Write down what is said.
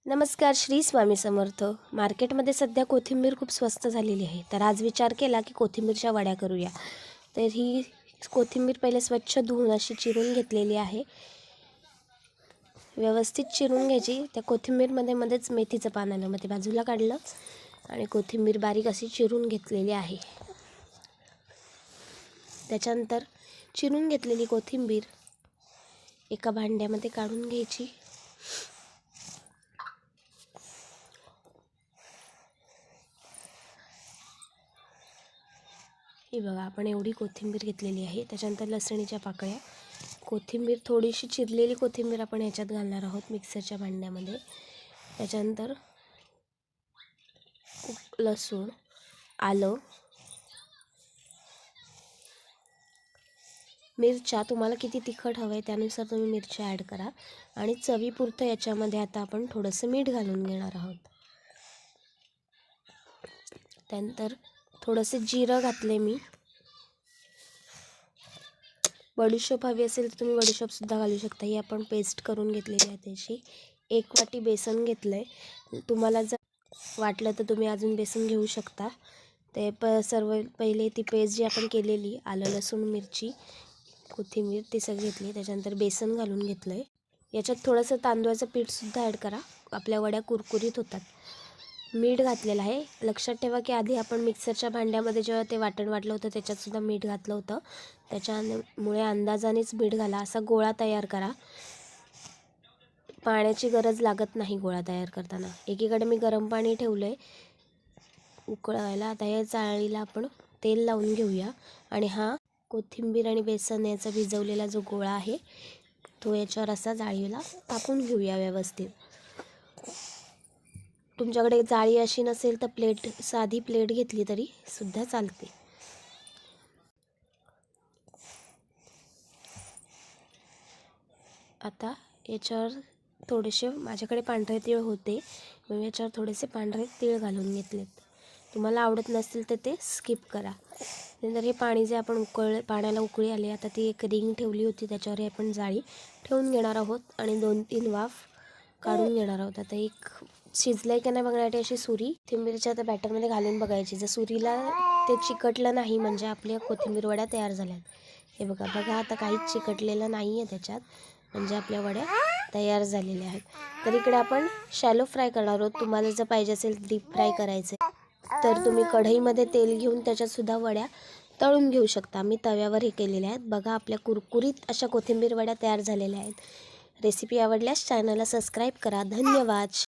नमस्कार, श्री स्वामी समर्थ। मार्केटमध्ये सध्या कोथिंबीर खूप स्वस्त झालेली आहे, तर आज विचार केला की कोथिंबीरच्या वड्या करूया। तर ही कोथिंबीर पहिले स्वच्छ धुवून अशी चिरून घेतलेली आहे। व्यवस्थित चिरून घ्यायची। त्या कोथिंबीरमध्ये मध्येच मेथीचं पान आलं, मग ते बाजूला काढलं आणि कोथिंबीर बारीक अशी चिरून घेतलेली आहे। त्याच्यानंतर चिरून घेतलेली कोथिंबीर एका भांड्यामध्ये काढून घ्यायची। ही बघा, आपण एवढी कोथिंबीर घेतलेली आहे। त्याच्यानंतर लसणीच्या पाकळ्या, कोथिंबीर थोडीशी चिरलेली कोथिंबीर आपण ह्याच्यात घालणार आहोत मिक्सरच्या भांड्यामध्ये। त्याच्यानंतर लसूण, आलं, मिरच्या, तुम्हाला किती तिखट हवं आहे त्यानुसार तुम्ही मिरच्या ॲड करा आणि चवीपुरतं याच्यामध्ये आता आपण थोडंसं मीठ घालून घेणार आहोत। त्यानंतर थोडंसं जिरं घातले मी। बडीशोप हवी असेल तर तुम्ही बडीशोपसुद्धा घालू शकता। ही आपण पेस्ट करून घेतलेली आहे त्याची। 1 वाटी बेसन घेतलं आहे। तुम्हाला जर वाटलं तर तुम्ही अजून बेसन घेऊ शकता। ते सर्व पहिले ती पेस्ट जी आपण केलेली, आलं लसूण मिरची कोथिंबीर ती सगळी घेतली। त्याच्यानंतर बेसन घालून घेतलं आहे। याच्यात थोडंसं तांदूळाचं पीठसुद्धा ॲड करा, आपल्या वड्या कुरकुरीत होतात। मीठ घातलेलं आहे। लक्षात ठेवा की आधी आपण मिक्सरच्या भांड्यामध्ये जेव्हा ते वाटण वाटलं होतं त्याच्यातसुद्धा मीठ घातलं होतं, त्याच्यामुळे अंदाजानेच मीठ घाला। असा गोळा तयार करा, पाण्याची गरज लागत नाही गोळा तयार करताना। एकीकडे मी गरम पाणी ठेवलं आहे उकळायला। आता या चाळणीला आपण तेल लावून घेऊया आणि हा कोथिंबीर आणि बेसन याचा भिजवलेला जो गोळा आहे तो याच्यावर असा जाळीला टाकून घेऊया व्यवस्थित। तुमच्याकडे जाळी अशी नसेल तर साधी प्लेट घेतली तरी सुद्धा चालते। आता याच्यावर थोडेसे, माझ्याकडे पांढरे तीळ होते, मग याच्यावर थोडेसे पांढरे तीळ घालून घेतलेत। तुम्हाला आवडत नसेल तर ते स्किप करा। नंतर हे पाणी जे आपण पाण्याला उकळी आली, आता ती एक रिंग ठेवली होती त्याच्यावर आपण जाळी ठेवून घेणार आहोत आणि 2-3 वाफ काढून घेणार आहोत। आता एक शिजलंय की नाही बघण्यासाठी अशी सुरी कोथिंबीरच्या त्या बॅटरमध्ये घालून बघायची। जर सुरीला ते चिकटलं नाही म्हणजे आपल्या कोथिंबीर वड्या तयार झाल्यात। हे बघा आता काहीच चिकटलेलं नाही आहे त्याच्यात, म्हणजे आपल्या वड्या तयार झालेल्या आहेत। तर इकडे आपण शॅलो फ्राय करणार आहोत। तुम्हाला जर पाहिजे असेल डीप फ्राय करायचे तर तुम्ही कढईमध्ये तेल घेऊन त्याच्यातसुद्धा वड्या तळून घेऊ शकता। मी तव्यावर हे केलेल्या आहेत। बघा, आपल्या कुरकुरीत अशा कोथिंबीर वड्या तयार झालेल्या आहेत। रेसिपी आवडल्यास चॅनलला सबस्क्राईब करा। धन्यवाद।